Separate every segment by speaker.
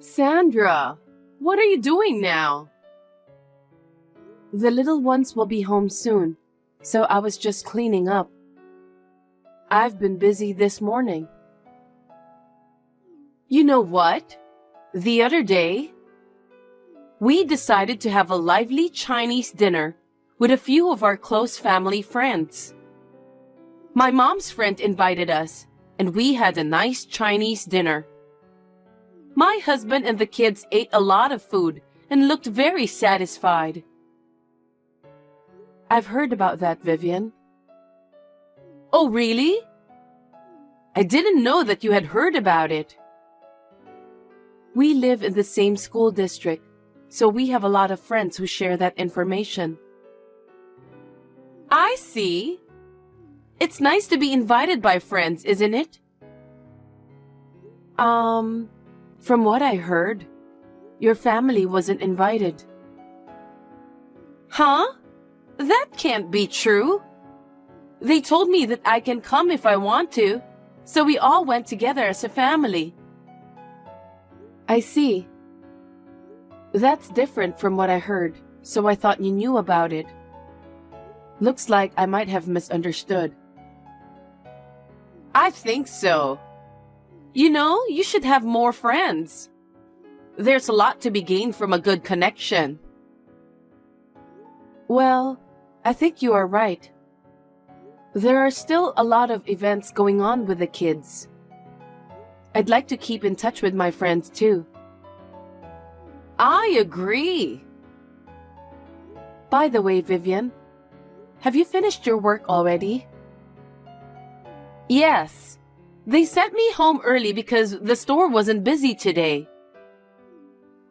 Speaker 1: Sandra, what are you doing now?
Speaker 2: The little ones will be home soon, so I was just cleaning up. I've been busy this morning.
Speaker 1: You know what? The other day, we decided to have a lively Chinese dinner with a few of our close family friends. My mom's friend invited us, and we had a nice Chinese dinner. My husband and the kids ate a lot of food and looked very satisfied.
Speaker 2: I've heard about that, Vivian.
Speaker 1: Oh, really? I didn't know that you had heard about it.
Speaker 2: We live in the same school district, so we have a lot of friends who share that information.
Speaker 1: I see. It's nice to be invited by friends, isn't it?
Speaker 2: From what I heard, your family wasn't invited.
Speaker 1: Huh? That can't be true. They told me that I can come if I want to, so we all went together as a family.
Speaker 2: I see. That's different from what I heard, so I thought you knew about it. Looks like I might have misunderstood.
Speaker 1: I think so. You know, you should have more friends. There's a lot to be gained from a good connection.
Speaker 2: Well, I think you are right. There are still a lot of events going on with the kids. I'd like to keep in touch with my friends too.
Speaker 1: I agree.
Speaker 2: By the way, Vivian, have you finished your work already?
Speaker 1: Yes. They sent me home early because the store wasn't busy today.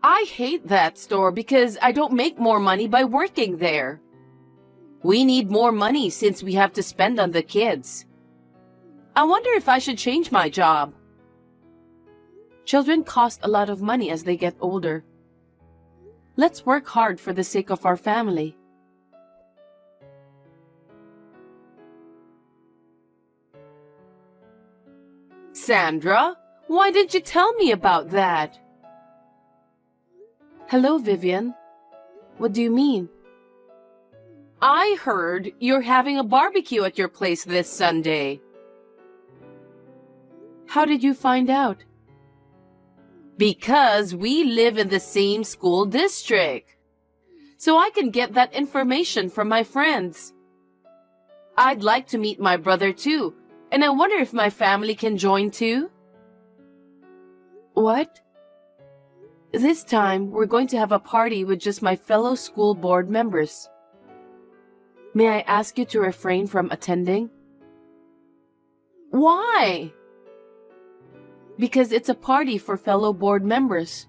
Speaker 1: I hate that store because I don't make more money by working there. We need more money since we have to spend on the kids. I wonder if I should change my job.
Speaker 2: Children cost a lot of money as they get older. Let's work hard for the sake of our family.
Speaker 1: Sandra, why didn't you tell me about that?
Speaker 2: Hello, Vivian. What do you mean?
Speaker 1: I heard you're having a barbecue at your place this Sunday.
Speaker 2: How did you find out?
Speaker 1: Because we live in the same school district. So I can get that information from my friends. I'd like to meet my brother too, and I wonder if my family can join too.
Speaker 2: What? This time, we're going to have a party with just my fellow school board members. May I ask you to refrain from attending?
Speaker 1: Why?
Speaker 2: Because it's a party for fellow board members.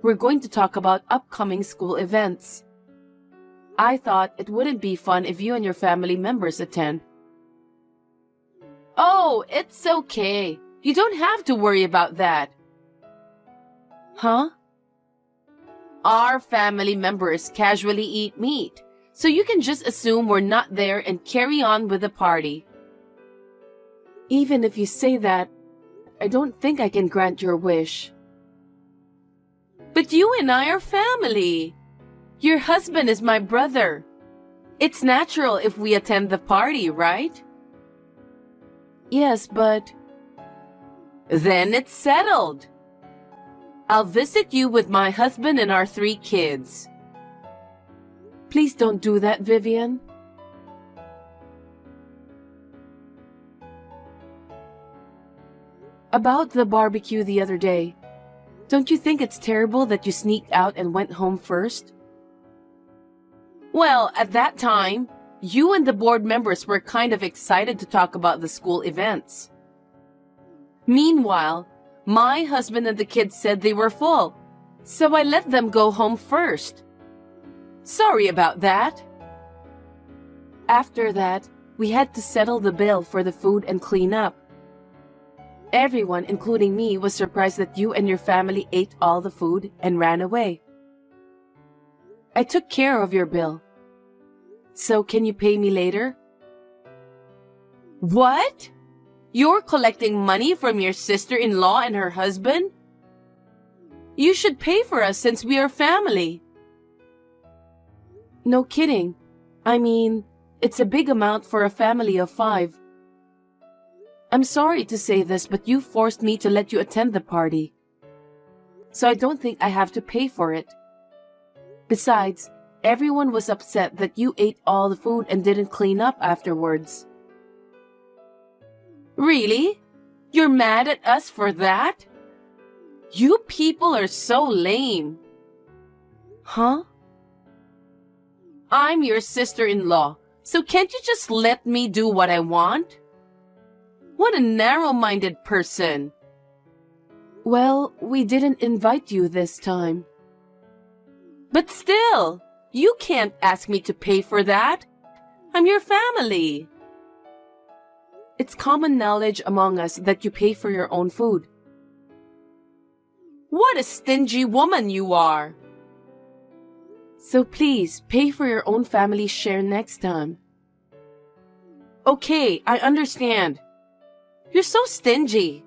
Speaker 2: We're going to talk about upcoming school events. I thought it wouldn't be fun if you and your family members attend.
Speaker 1: Oh, it's okay. You don't have to worry about that.
Speaker 2: Huh?
Speaker 1: Our family members casually eat meat, so you can just assume we're not there and carry on with the party.
Speaker 2: Even if you say that, I don't think I can grant your wish.
Speaker 1: But you and I are family. Your husband is my brother. It's natural if we attend the party, right?
Speaker 2: Yes, but...
Speaker 1: Then it's settled. I'll visit you with my husband and our 3 kids.
Speaker 2: Please don't do that, Vivian. About the barbecue the other day, don't you think it's terrible that you sneaked out and went home first?
Speaker 1: Well, at that time, you and the board members were kind of excited to talk about the school events. Meanwhile, my husband and the kids said they were full, so I let them go home first. Sorry about that.
Speaker 2: After that, we had to settle the bill for the food and clean up. Everyone, including me, was surprised that you and your family ate all the food and ran away. I took care of your bill. So can you pay me later?
Speaker 1: What? You're collecting money from your sister-in-law and her husband? You should pay for us since we are family.
Speaker 2: No kidding. I mean, it's a big amount for a family of 5. I'm sorry to say this, but you forced me to let you attend the party. So I don't think I have to pay for it. Besides, everyone was upset that you ate all the food and didn't clean up afterwards.
Speaker 1: Really? You're mad at us for that? You people are so lame.
Speaker 2: Huh?
Speaker 1: I'm your sister-in-law, so can't you just let me do what I want? What a narrow-minded person.
Speaker 2: Well, we didn't invite you this time.
Speaker 1: But still, you can't ask me to pay for that. I'm your family.
Speaker 2: It's common knowledge among us that you pay for your own food.
Speaker 1: What a stingy woman you are.
Speaker 2: So please, pay for your own family's share next time.
Speaker 1: Okay, I understand. You're so stingy.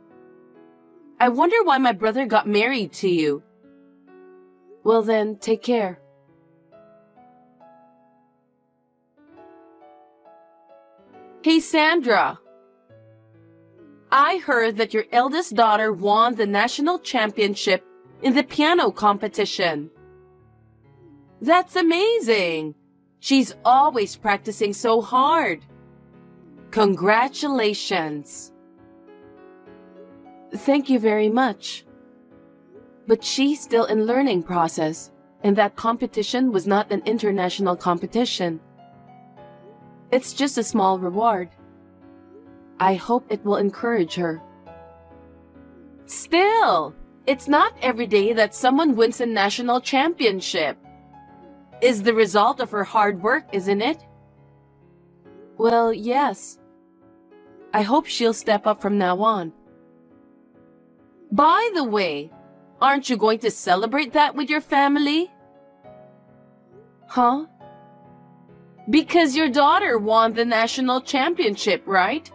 Speaker 1: I wonder why my brother got married to you.
Speaker 2: Well then, take care.
Speaker 1: Hey, Sandra. I heard that your eldest daughter won the national championship in the piano competition. That's amazing. She's always practicing so hard. Congratulations.
Speaker 2: Thank you very much. But she's still in learning process, and that competition was not an international competition. It's just a small reward. I hope it will encourage her.
Speaker 1: Still, it's not every day that someone wins a national championship. Is the result of her hard work, isn't it?
Speaker 2: Well, yes. I hope she'll step up from now on.
Speaker 1: By the way, aren't you going to celebrate that with your family?
Speaker 2: Huh?
Speaker 1: Because your daughter won the national championship, right?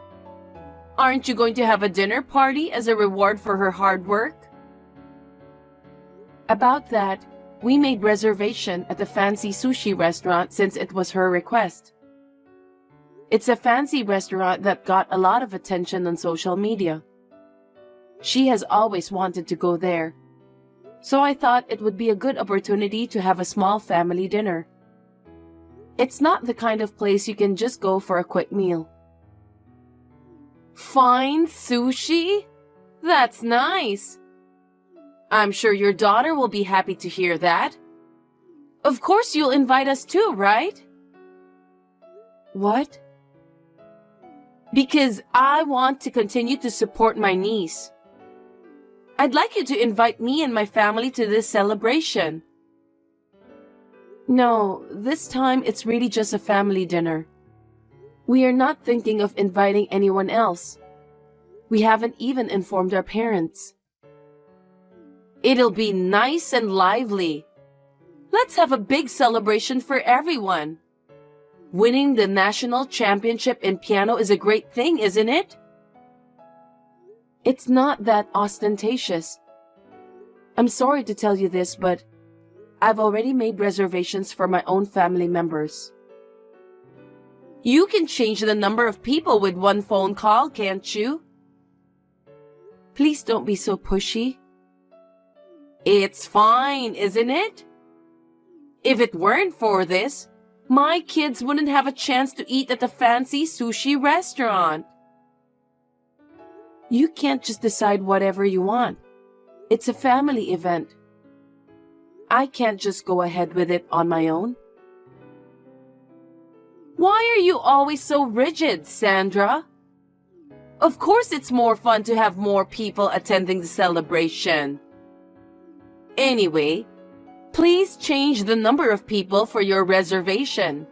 Speaker 1: Aren't you going to have a dinner party as a reward for her hard work?
Speaker 2: About that, we made reservation at the fancy sushi restaurant since it was her request. It's a fancy restaurant that got a lot of attention on social media. She has always wanted to go there, so I thought it would be a good opportunity to have a small family dinner. It's not the kind of place you can just go for a quick meal.
Speaker 1: Fine sushi? That's nice. I'm sure your daughter will be happy to hear that. Of course you'll invite us too, right?
Speaker 2: What?
Speaker 1: Because I want to continue to support my niece. I'd like you to invite me and my family to this celebration.
Speaker 2: No, this time it's really just a family dinner. We are not thinking of inviting anyone else. We haven't even informed our parents.
Speaker 1: It'll be nice and lively. Let's have a big celebration for everyone. Winning the national championship in piano is a great thing, isn't it?
Speaker 2: It's not that ostentatious. I'm sorry to tell you this, but I've already made reservations for my own family members.
Speaker 1: You can change the number of people with one phone call, can't you?
Speaker 2: Please don't be so pushy.
Speaker 1: It's fine, isn't it? If it weren't for this, my kids wouldn't have a chance to eat at the fancy sushi restaurant.
Speaker 2: You can't just decide whatever you want. It's a family event. I can't just go ahead with it on my own.
Speaker 1: Why are you always so rigid, Sandra? Of course it's more fun to have more people attending the celebration. Anyway, please change the number of people for your reservation.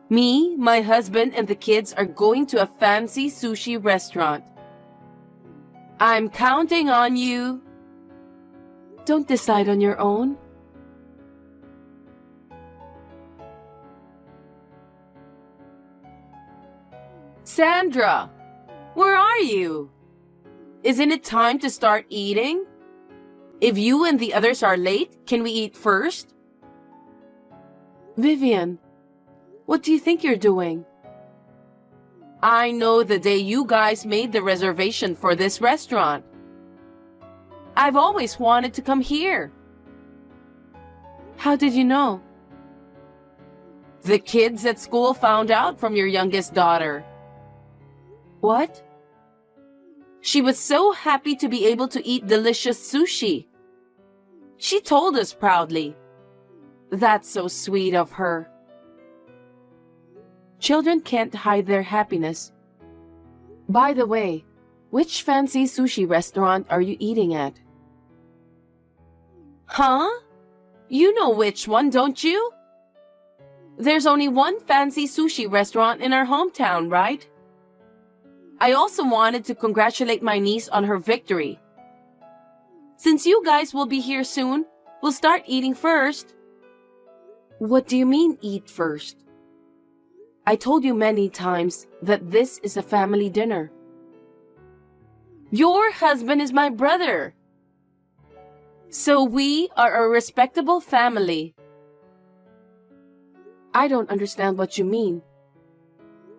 Speaker 1: Me, my husband, and the kids are going to a fancy sushi restaurant. I'm counting on you.
Speaker 2: Don't decide on your own.
Speaker 1: Sandra, where are you? Isn't it time to start eating? If you and the others are late, can we eat first?
Speaker 2: Vivian, what do you think you're doing?
Speaker 1: I know the day you guys made the reservation for this restaurant. I've always wanted to come here.
Speaker 2: How did you know?
Speaker 1: The kids at school found out from your youngest daughter.
Speaker 2: What?
Speaker 1: She was so happy to be able to eat delicious sushi. She told us proudly.
Speaker 2: That's so sweet of her. Children can't hide their happiness. By the way, which fancy sushi restaurant are you eating at?
Speaker 1: Huh? You know which one, don't you? There's only one fancy sushi restaurant in our hometown, right? I also wanted to congratulate my niece on her victory. Since you guys will be here soon, we'll start eating first.
Speaker 2: What do you mean, eat first? I told you many times that this is a family dinner.
Speaker 1: Your husband is my brother. So we are a respectable family.
Speaker 2: I don't understand what you mean.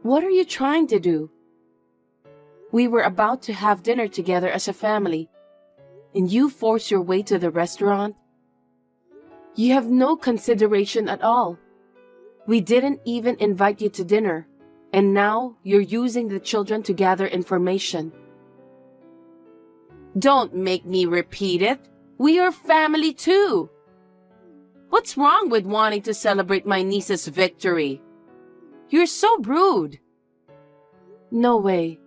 Speaker 2: What are you trying to do? We were about to have dinner together as a family, and you force your way to the restaurant? You have no consideration at all. We didn't even invite you to dinner, and now you're using the children to gather information.
Speaker 1: Don't make me repeat it. We are family too. What's wrong with wanting to celebrate my niece's victory? You're so rude.
Speaker 2: No way.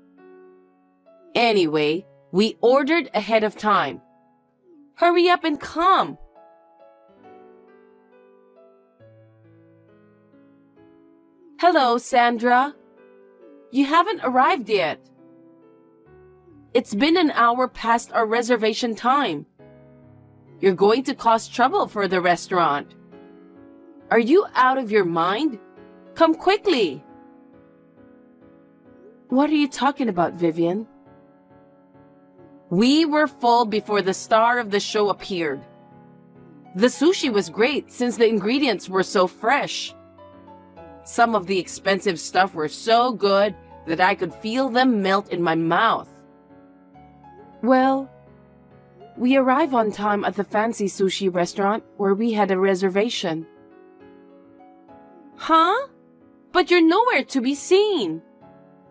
Speaker 1: Anyway, we ordered ahead of time. Hurry up and come. Hello, Sandra. You haven't arrived yet. It's been an hour past our reservation time. You're going to cause trouble for the restaurant. Are you out of your mind? Come quickly.
Speaker 2: What are you talking about, Vivian?
Speaker 1: We were full before the star of the show appeared. The sushi was great since the ingredients were so fresh. Some of the expensive stuff were so good that I could feel them melt in my mouth.
Speaker 2: Well, we arrived on time at the fancy sushi restaurant where we had a reservation.
Speaker 1: Huh? But you're nowhere to be seen.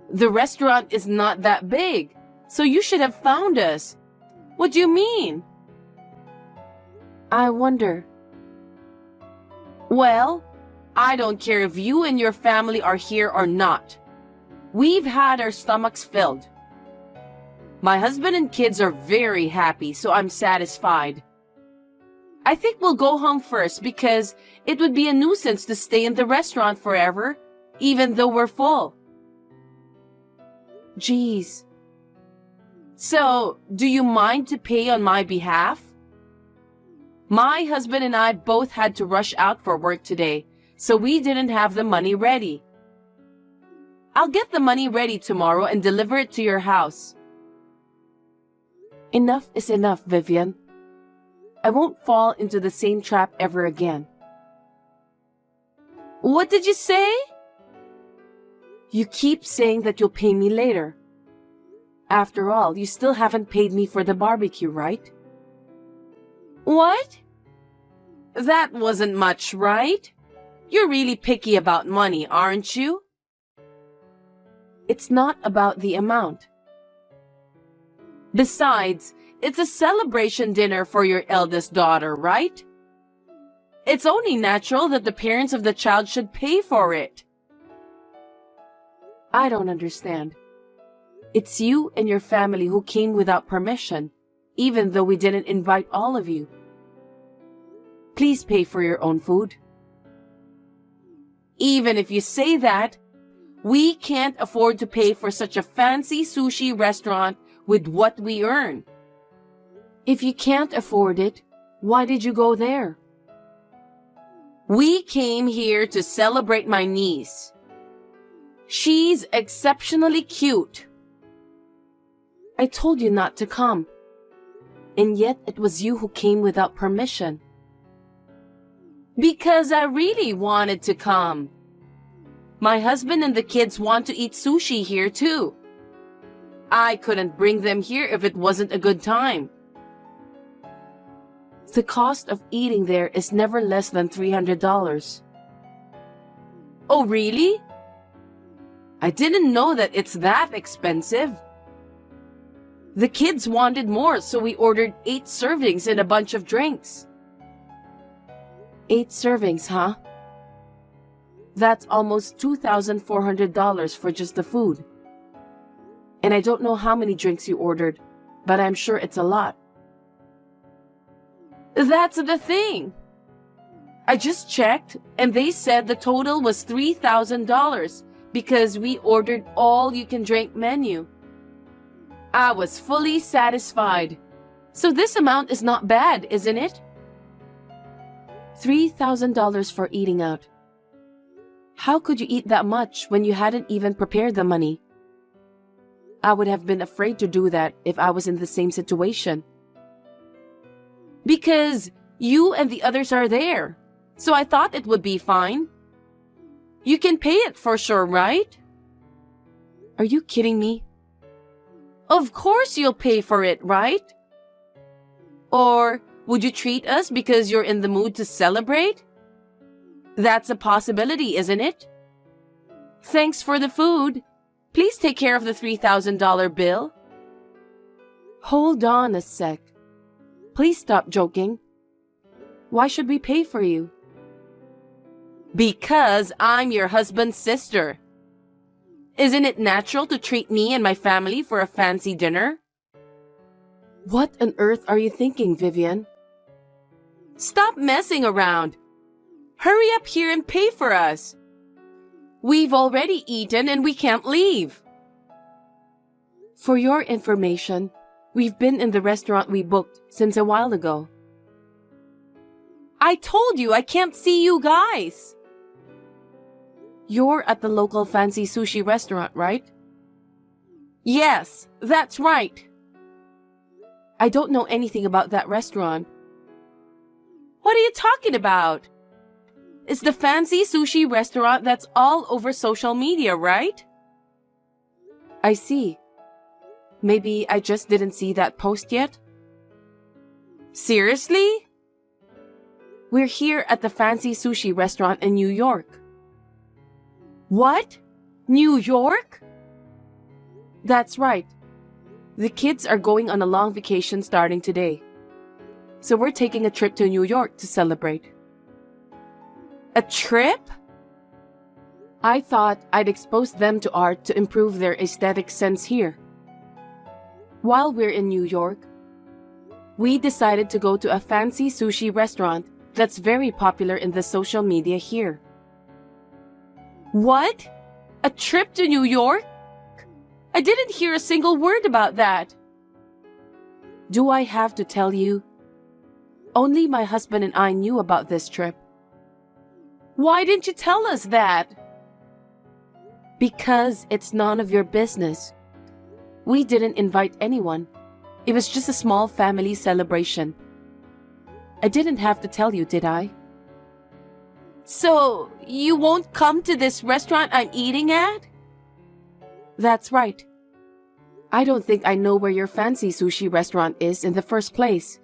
Speaker 1: The restaurant is not that big, so you should have found us. What do you mean?
Speaker 2: I wonder.
Speaker 1: Well, I don't care if you and your family are here or not. We've had our stomachs filled. My husband and kids are very happy, so I'm satisfied. I think we'll go home first because it would be a nuisance to stay in the restaurant forever, even though we're full.
Speaker 2: Geez.
Speaker 1: So, do you mind to pay on my behalf? My husband and I both had to rush out for work today, so we didn't have the money ready. I'll get the money ready tomorrow and deliver it to your house.
Speaker 2: Enough is enough, Vivian. I won't fall into the same trap ever again.
Speaker 1: What did you say?
Speaker 2: You keep saying that you'll pay me later. After all, you still haven't paid me for the barbecue, right?
Speaker 1: What? That wasn't much, right? You're really picky about money, aren't you?
Speaker 2: It's not about the amount.
Speaker 1: Besides, it's a celebration dinner for your eldest daughter, right? It's only natural that the parents of the child should pay for it.
Speaker 2: I don't understand. It's you and your family who came without permission, even though we didn't invite all of you. Please pay for your own food.
Speaker 1: Even if you say that, we can't afford to pay for such a fancy sushi restaurant with what we earn.
Speaker 2: If you can't afford it, why did you go there?
Speaker 1: We came here to celebrate my niece. She's exceptionally cute.
Speaker 2: I told you not to come. And yet it was you who came without permission.
Speaker 1: Because I really wanted to come. My husband and the kids want to eat sushi here too. I couldn't bring them here if it wasn't a good time.
Speaker 2: The cost of eating there is never less than $300.
Speaker 1: Oh, really? I didn't know that it's that expensive. The kids wanted more, so we ordered 8 servings and a bunch of drinks.
Speaker 2: 8 servings, huh? That's almost $2,400 for just the food. And I don't know how many drinks you ordered, but I'm sure it's a lot.
Speaker 1: That's the thing. I just checked, and they said the total was $3,000 because we ordered all-you-can-drink menu. I was fully satisfied. So this amount is not bad, isn't it?
Speaker 2: $3,000 for eating out. How could you eat that much when you hadn't even prepared the money? I would have been afraid to do that if I was in the same situation.
Speaker 1: Because you and the others are there, so I thought it would be fine. You can pay it for sure, right?
Speaker 2: Are you kidding me?
Speaker 1: Of course you'll pay for it, right? Or would you treat us because you're in the mood to celebrate? That's a possibility, isn't it? Thanks for the food. Please take care of the $3,000 bill.
Speaker 2: Hold on a sec. Please stop joking. Why should we pay for you?
Speaker 1: Because I'm your husband's sister. Isn't it natural to treat me and my family for a fancy dinner?
Speaker 2: What on earth are you thinking, Vivian?
Speaker 1: Stop messing around. Hurry up here and pay for us. We've already eaten and we can't leave.
Speaker 2: For your information, we've been in the restaurant we booked since a while ago.
Speaker 1: I told you I can't see you guys.
Speaker 2: You're at the local fancy sushi restaurant, right?
Speaker 1: Yes, that's right.
Speaker 2: I don't know anything about that restaurant.
Speaker 1: What are you talking about? It's the fancy sushi restaurant that's all over social media, right?
Speaker 2: I see. Maybe I just didn't see that post yet?
Speaker 1: Seriously?
Speaker 2: We're here at the fancy sushi restaurant in New York.
Speaker 1: What? New York?
Speaker 2: That's right. The kids are going on a long vacation starting today. So we're taking a trip to New York to celebrate.
Speaker 1: A trip?
Speaker 2: I thought I'd expose them to art to improve their aesthetic sense here. While we're in New York, we decided to go to a fancy sushi restaurant that's very popular in the social media here.
Speaker 1: What? A trip to New York? I didn't hear a single word about that.
Speaker 2: Do I have to tell you? Only my husband and I knew about this trip.
Speaker 1: Why didn't you tell us that?
Speaker 2: Because it's none of your business. We didn't invite anyone. It was just a small family celebration. I didn't have to tell you, did I?
Speaker 1: So, you won't come to this restaurant I'm eating at?
Speaker 2: That's right. I don't think I know where your fancy sushi restaurant is in the first place.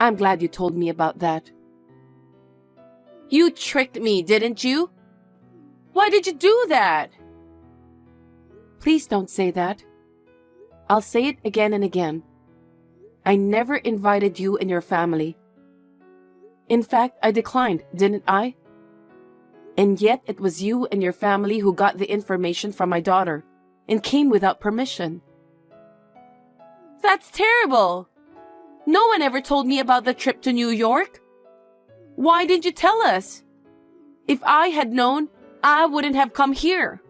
Speaker 2: I'm glad you told me about that.
Speaker 1: You tricked me, didn't you? Why did you do that?
Speaker 2: Please don't say that. I'll say it again and again. I never invited you and your family. In fact, I declined, didn't I? And yet it was you and your family who got the information from my daughter and came without permission.
Speaker 1: That's terrible. No one ever told me about the trip to New York. Why didn't you tell us? If I had known, I wouldn't have come here.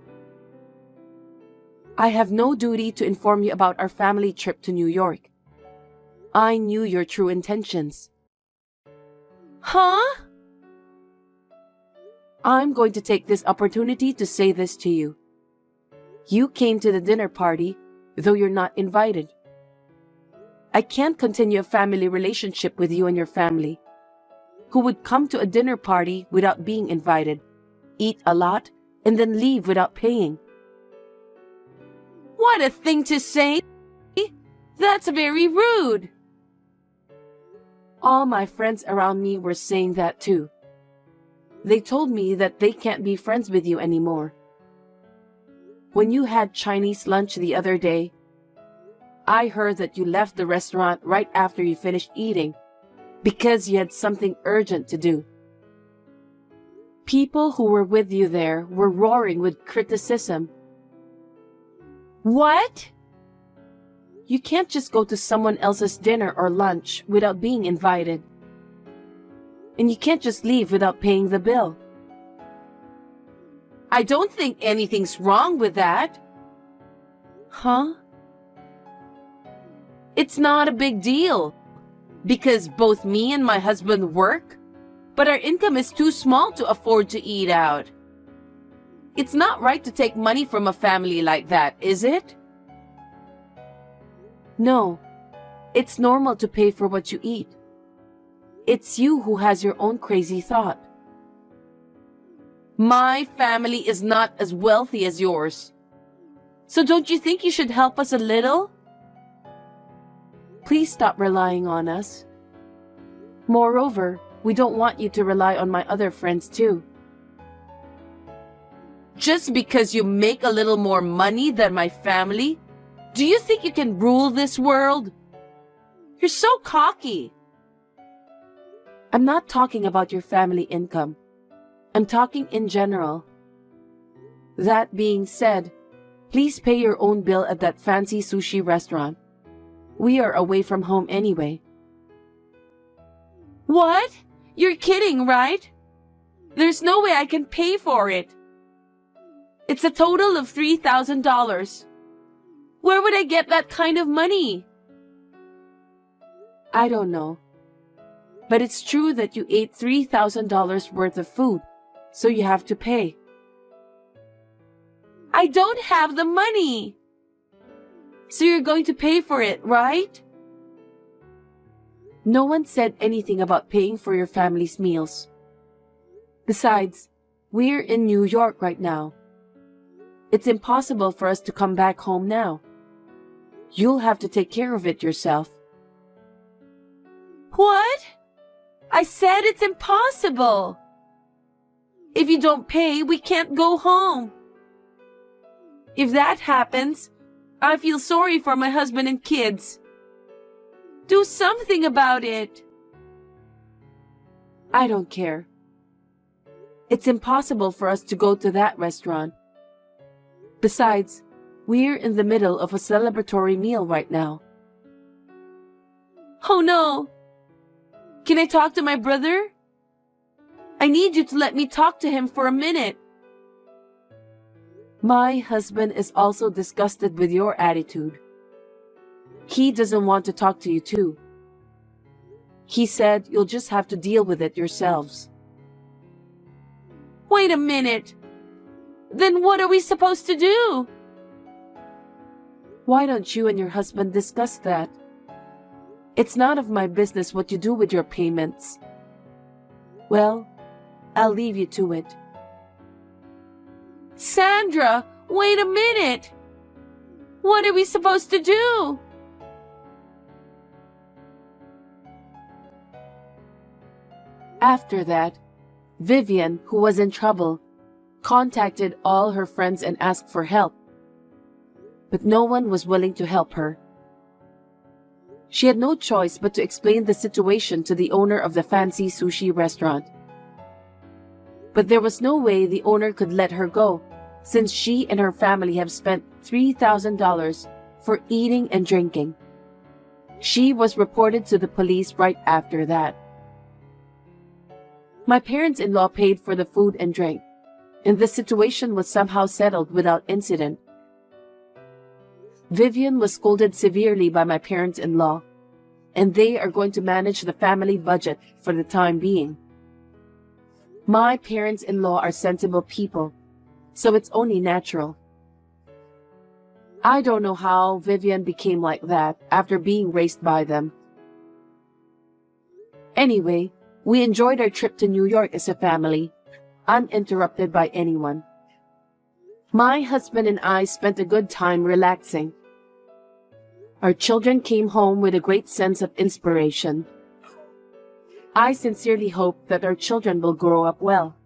Speaker 2: I have no duty to inform you about our family trip to New York. I knew your true intentions.
Speaker 1: Huh?
Speaker 2: I'm going to take this opportunity to say this to you. You came to the dinner party, though you're not invited. I can't continue a family relationship with you and your family, who would come to a dinner party without being invited, eat a lot, and then leave without paying.
Speaker 1: What a thing to say! That's very rude.
Speaker 2: All my friends around me were saying that too. They told me that they can't be friends with you anymore. When you had Chinese lunch the other day, I heard that you left the restaurant right after you finished eating because you had something urgent to do. People who were with you there were roaring with criticism.
Speaker 1: What?
Speaker 2: You can't just go to someone else's dinner or lunch without being invited. And you can't just leave without paying the bill.
Speaker 1: I don't think anything's wrong with that.
Speaker 2: Huh?
Speaker 1: It's not a big deal, because both me and my husband work, but our income is too small to afford to eat out. It's not right to take money from a family like that, is it?
Speaker 2: No, it's normal to pay for what you eat. It's you who has your own crazy thought.
Speaker 1: My family is not as wealthy as yours. So don't you think you should help us a little?
Speaker 2: Please stop relying on us. Moreover, we don't want you to rely on my other friends too.
Speaker 1: Just because you make a little more money than my family, do you think you can rule this world? You're so cocky.
Speaker 2: I'm not talking about your family income. I'm talking in general. That being said, please pay your own bill at that fancy sushi restaurant. We are away from home anyway.
Speaker 1: What? You're kidding, right? There's no way I can pay for it. It's a total of $3,000. Where would I get that kind of money?
Speaker 2: I don't know. But it's true that you ate $3,000 worth of food, so you have to pay.
Speaker 1: I don't have the money. So you're going to pay for it, right?
Speaker 2: No one said anything about paying for your family's meals. Besides, we're in New York right now. It's impossible for us to come back home now. You'll have to take care of it yourself.
Speaker 1: What? I said it's impossible. If you don't pay, we can't go home. If that happens, I feel sorry for my husband and kids. Do something about it.
Speaker 2: I don't care. It's impossible for us to go to that restaurant. Besides, we're in the middle of a celebratory meal right now.
Speaker 1: Oh no! Can I talk to my brother? I need you to let me talk to him for a minute.
Speaker 2: My husband is also disgusted with your attitude. He doesn't want to talk to you too. He said you'll just have to deal with it yourselves.
Speaker 1: Wait a minute. Then what are we supposed to do?
Speaker 2: Why don't you and your husband discuss that? It's none of my business what you do with your payments. Well, I'll leave you to it.
Speaker 1: Sandra, wait a minute. What are we supposed to do?
Speaker 2: After that, Vivian, who was in trouble, contacted all her friends and asked for help. But no one was willing to help her. She had no choice but to explain the situation to the owner of the fancy sushi restaurant. But there was no way the owner could let her go, since she and her family have spent $3,000 for eating and drinking. She was reported to the police right after that. My parents-in-law paid for the food and drink, and the situation was somehow settled without incident. Vivian was scolded severely by my parents-in-law, and they are going to manage the family budget for the time being. My parents-in-law are sensible people, so it's only natural. I don't know how Vivian became like that after being raised by them. Anyway, we enjoyed our trip to New York as a family, uninterrupted by anyone. My husband and I spent a good time relaxing. Our children came home with a great sense of inspiration. I sincerely hope that our children will grow up well.